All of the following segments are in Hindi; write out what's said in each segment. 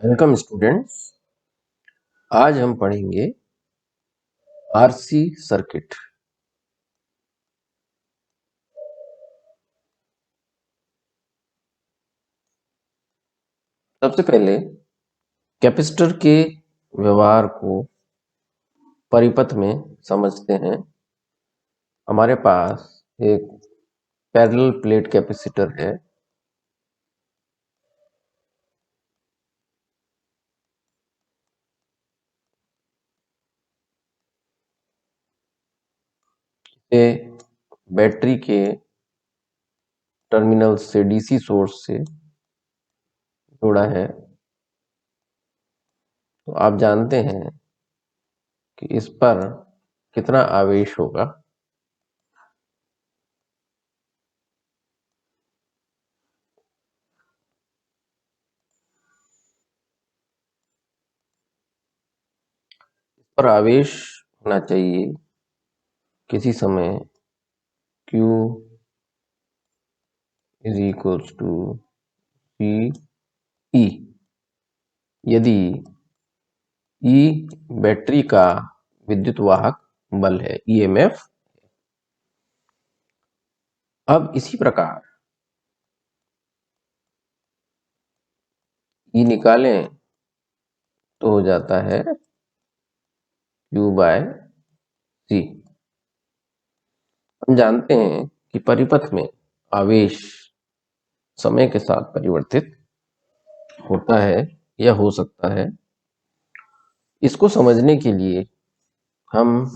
Welcome students. आज हम पढ़ेंगे आरसी सर्किट। सबसे पहले कैपेसिटर के व्यवहार को परिपथ में समझते हैं। हमारे पास एक पैरेलल प्लेट कैपेसिटर है। ये बैटरी के टर्मिनल से डीसी सोर्स से जुड़ा है। तो आप जानते हैं कि इस पर कितना आवेश होगा। इस पर आवेश होना चाहिए किसी समय Q इज इक्वल्स टू सी ई, यदि ई बैटरी का विद्युत वाहक बल है, ईएमएफ। अब इसी प्रकार ई निकालें तो हो जाता है Q बाय सी। हम जानते हैं कि परिपथ में आवेश समय के साथ परिवर्तित होता है या हो सकता है। इसको समझने के लिए हम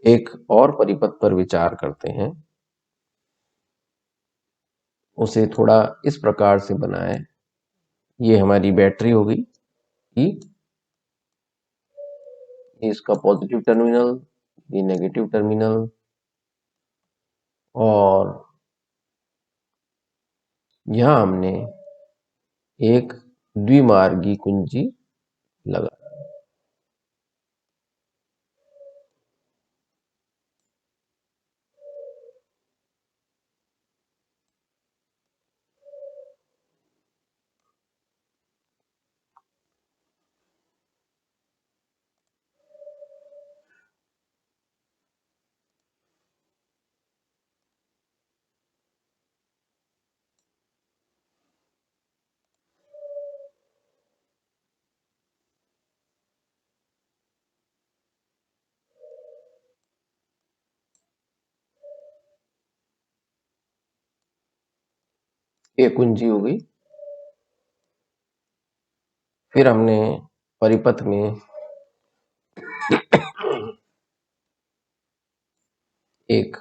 एक और परिपथ पर विचार करते हैं। उसे थोड़ा इस प्रकार से बनाएं। ये हमारी बैटरी हो गई ई, ये इसका पॉजिटिव टर्मिनल, ये नेगेटिव टर्मिनल, और यहाँ हमने एक द्विमार्गी कुंजी लगा। ये कुंजी हो गई। फिर हमने परिपथ में एक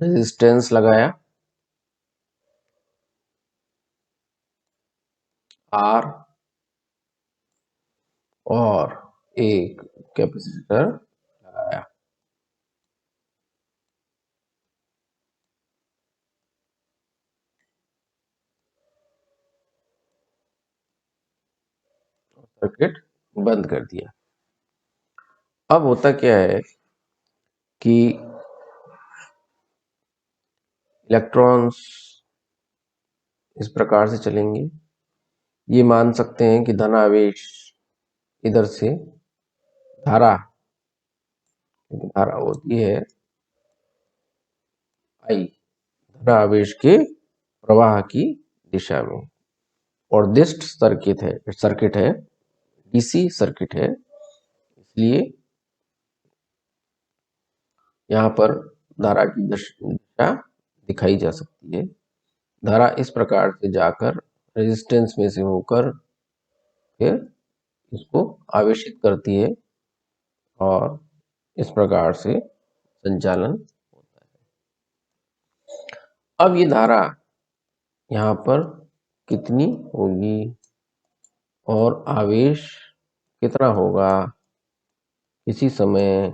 रेजिस्टेंस लगाया R, और एक कैपेसिटर लगाया। सर्किट बंद कर दिया। अब होता क्या है कि इलेक्ट्रॉन्स इस प्रकार से चलेंगे। ये मान सकते हैं कि धन आवेश इधर से धारा होती है I, धन आवेश के प्रवाह की दिशा में। और दिस्ट सर्किट है डीसी सर्किट है, इसलिए यहाँ पर धारा की दिशा दिखाई जा सकती है। धारा इस प्रकार से जाकर रेजिस्टेंस में से होकर फिर इसको आवेशित करती है और इस प्रकार से संचालन होता है। अब ये धारा यहाँ पर कितनी होगी और आवेश कितना होगा किसी समय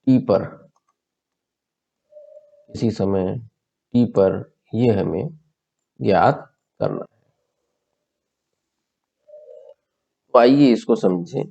t पर, ये हमें ज्ञात करना है। तो आइए इसको समझें।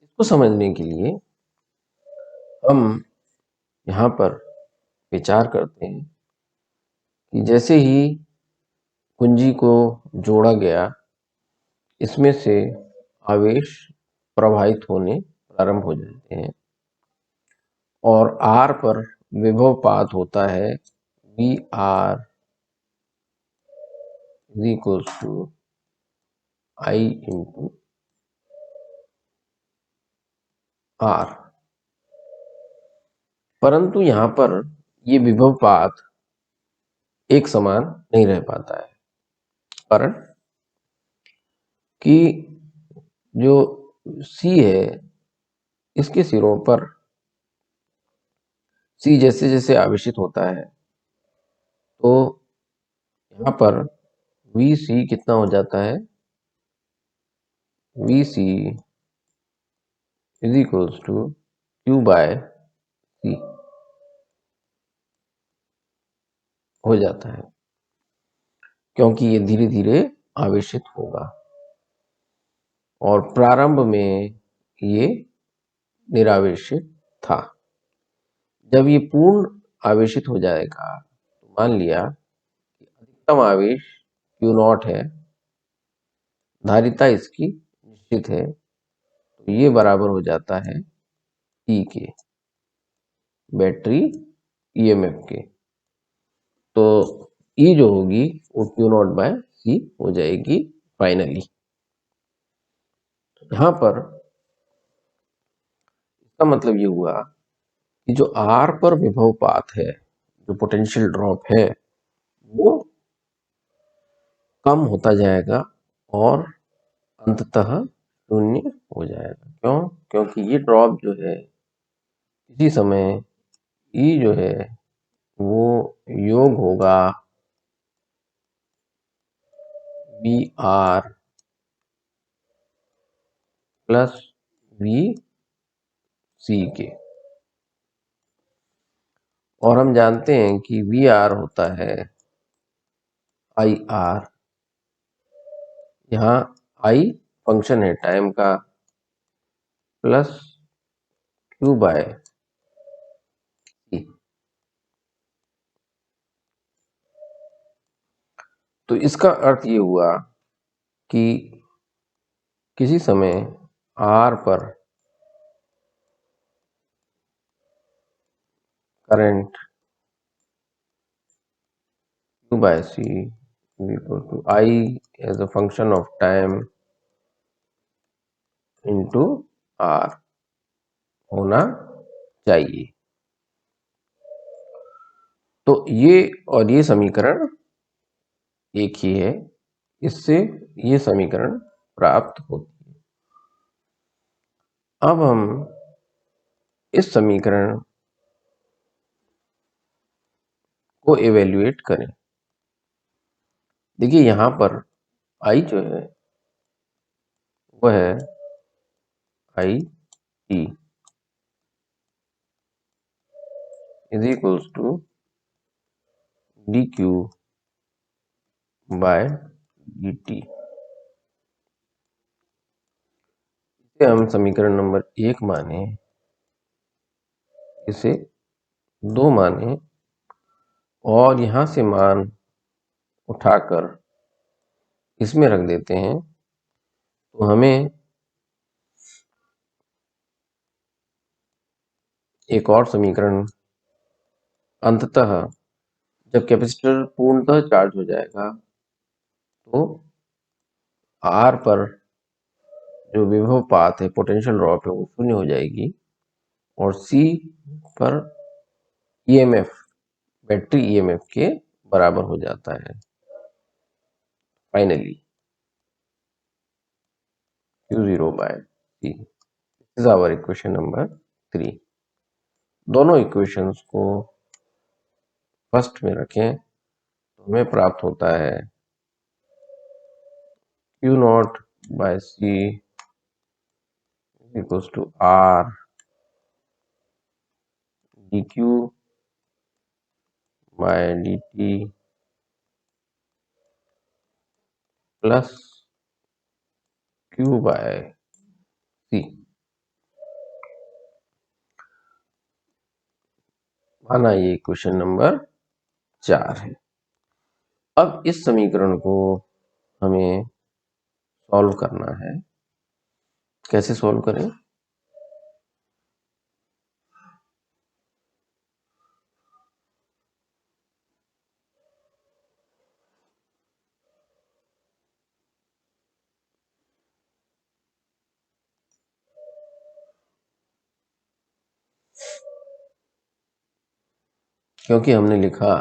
इसको समझने के लिए हम यहाँ पर विचार करते हैं कि जैसे ही कुंजी को जोड़ा गया, इसमें से आवेश प्रवाहित होने प्रारंभ हो जाते हैं और R पर विभव पात होता है VR is equals to I into R। परंतु यहाँ पर ये विभव पात एक समान नहीं रह पाता है, कारण कि जो C है, इसके सिरों पर C जैसे जैसे आवेशित होता है तो यहाँ पर VC कितना हो जाता है, VC is equals to Q by C हो जाता है, क्योंकि ये धीरे धीरे आवेशित होगा और प्रारंभ में ये निरावेशित था। जब ये पूर्ण आवेशित हो जाएगा तो मान लिया कि अधिकतम आवेश Q0 है, धारिता इसकी निश्चित है, तो ये बराबर हो जाता है E के, बैटरी EMF के। तो E जो होगी वो Q0 बाय C हो जाएगी फाइनली। यहाँ पर इसका मतलब ये हुआ कि जो R पर विभव पात है, जो पोटेंशियल ड्रॉप है, वो कम होता जाएगा और अंततः शून्य हो जाएगा। क्यों? क्योंकि ये ड्रॉप जो है इसी समय E जो है वो योग होगा VR प्लस VC के, और हम जानते हैं कि VR होता है IR। यहाँ I फंक्शन है टाइम का, प्लस Q बाय C। तो इसका अर्थ ये हुआ कि किसी समय R पर current Q by C is equal to I as a function of time into R होना चाहिए। तो ये और ये समीकरण एक ही है, इससे ये समीकरण प्राप्त होती है। अब हम इस समीकरण को इवेल्युएट करें। देखिए यहाँ पर I जो है वह है I T is equals to dQ by dt। इसे हम समीकरण नंबर 1 माने, इसे 2 माने और यहाँ से मान उठाकर इसमें रख देते हैं, तो हमें एक और समीकरण अंततः जब कैपेसिटर पूर्णतः चार्ज हो जाएगा तो R पर जो विभव पात है, पोटेंशियल ड्रॉप है, वो शून्य हो जाएगी और C पर EMF, बैटरी EMF के बराबर हो जाता है finally Q0 by C। Is our equation number 3। दोनों इक्वेशंस को फर्स्ट में रखें तो हमें प्राप्त होता है Q0 by C equals to R dQ by dt plus Q by C। माना ये क्वेश्चन नंबर 4 है। अब इस समीकरण को हमें सॉल्व करना है। कैसे सॉल्व करें? क्योंकि हमने लिखा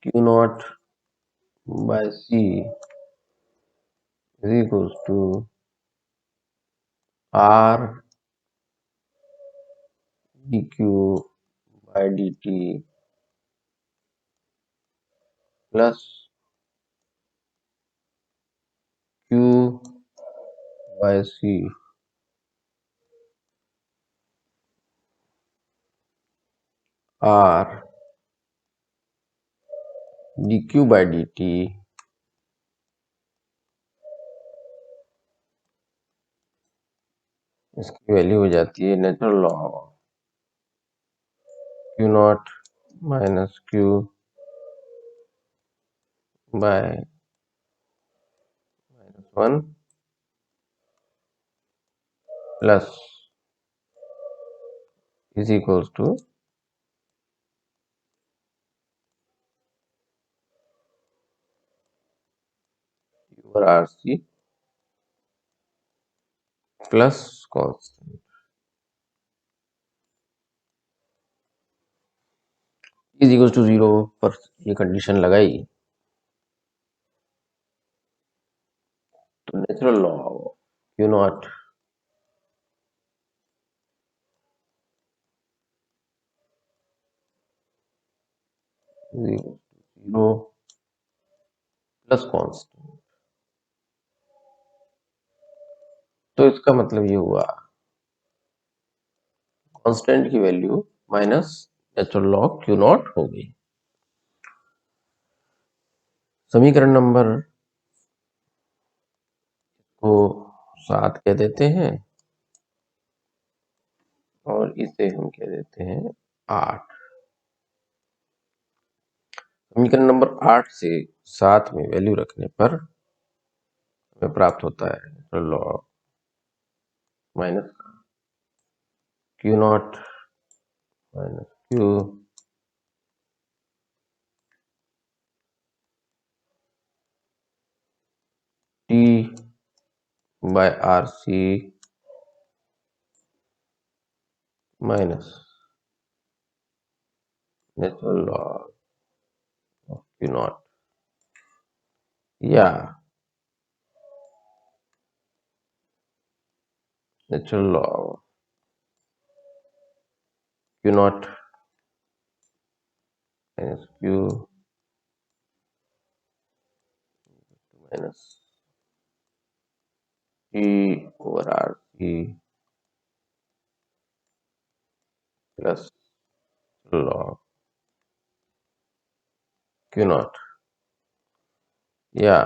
Q naught by C is equals to R dQ by dt plus Q by C R dQ by dt इसकी वैल्यू हो जाती है natural log Q naught minus Q by -1 plus is equals to over RC plus constant is equals to 0 पर ये कंडीशन लगाई तो natural log Q naught zero plus constant. तो इसका मतलब ये हुआ कांस्टेंट की value minus natural log Q not हो गई। समीकरण नंबर को 7 कह देते हैं और इसे हम कह देते हैं 8। समीकरण नंबर 8 से 7 में वैल्यू रखने पर हमें प्राप्त होता है natural log minus Q naught minus Q T by RC minus natural log of Q naught या natural log Q naught minus Q minus T over RC plus log Q naught या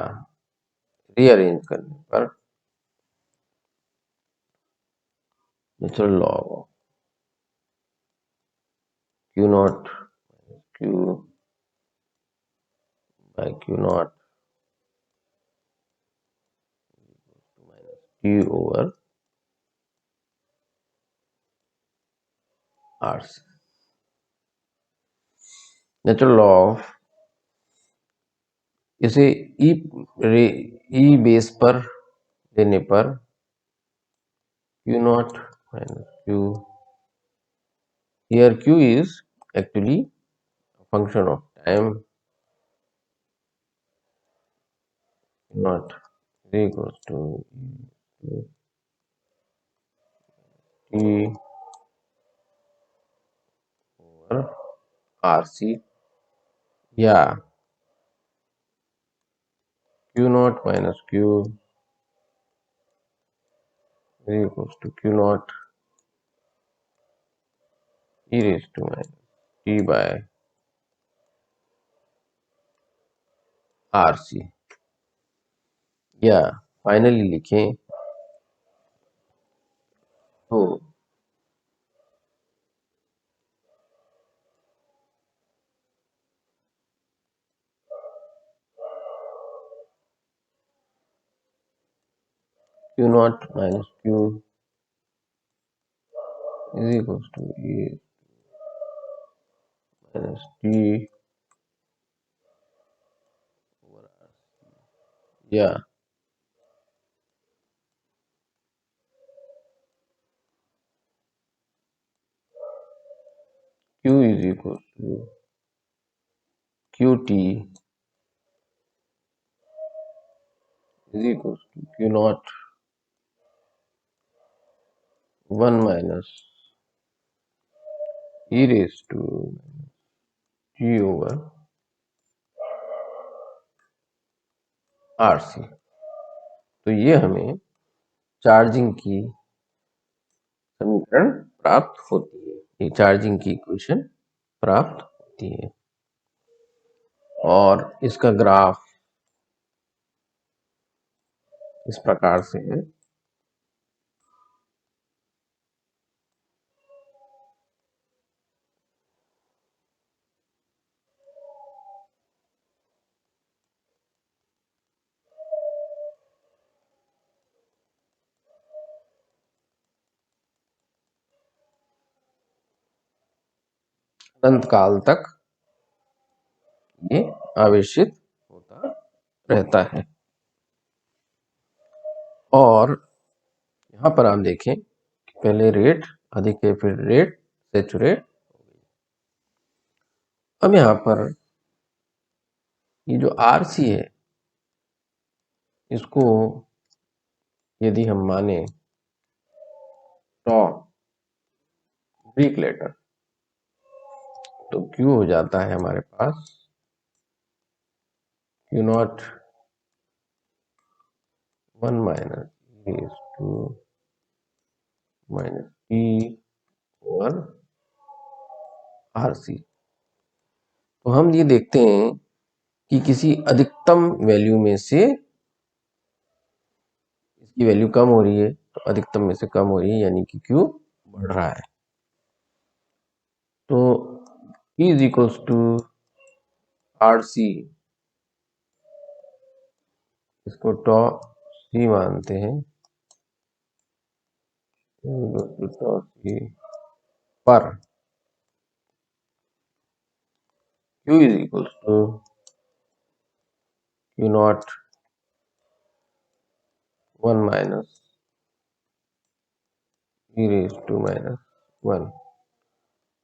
रीअरेंज करने पर natural log of Q naught Q by Q naught T over RC। Natural log इसे ई बेस पर देने पर Q naught minus Q, here Q is actually a function of time, not equals to T over RC या Q naught minus Q equals to Q naught e raised to minus T by RC या फाइनली लिखें तो Q naught minus Q is equal to A minus T या Q is equal to QT is equal to Q naught 1 minus e raised to G over RC। तो ये हमें चार्जिंग की समीकरण प्राप्त होती है, ये चार्जिंग की इक्वेशन प्राप्त होती है। और इसका ग्राफ इस प्रकार से है। अनंत काल तक ये आवेशित होता रहता है। और यहाँ पर आप देखें कि पहले रेट अधिक है, फिर रेट सेचुरेट। अब यहाँ पर ये जो RC है इसको यदि हम माने ग्रीक लेटर तो Q हो जाता है हमारे पास Q naught 1 minus raise to minus T over RC। तो हम ये देखते हैं कि किसी अधिकतम वैल्यू में से इसकी वैल्यू कम हो रही है, तो अधिकतम में से कम हो रही है, यानी कि Q बढ़ रहा है। तो E is equals to RC, इसको टॉ C मानते हैं, टॉ C पर Q is equals to Q naught 1 minus e raise to minus 1।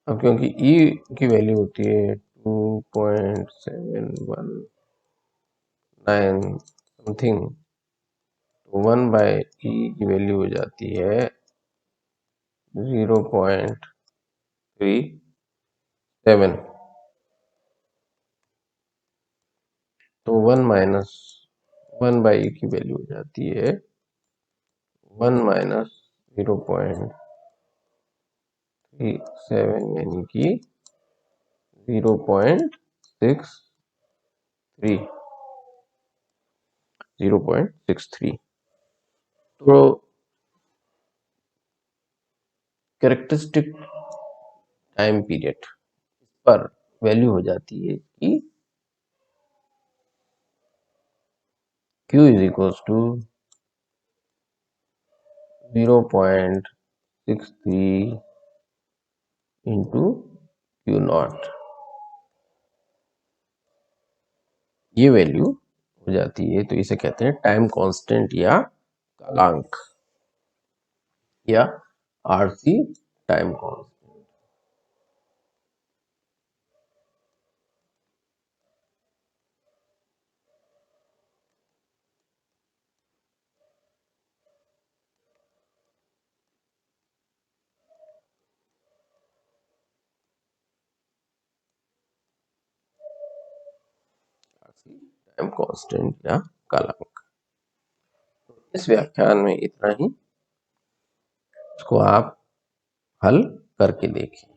अब क्योंकि e की वैल्यू होती है 2.719 समथिंग, तो 1 बाय e की वैल्यू हो जाती है 0.37। तो 1 माइनस 1 बाई ई की वैल्यू हो जाती है 1 माइनस 0.37, यानी कि 0.63। तो कैरेक्टरिस्टिक टाइम पीरियड पर वैल्यू हो जाती है कि Q is equals to 0.63 into Q naught. ये वैल्यू हो जाती है, तो इसे कहते हैं टाइम कांस्टेंट या कालांक या RC time constant. Time constant या कालांक। इस व्याख्यान में इतना ही, इसको आप हल करके देखिए।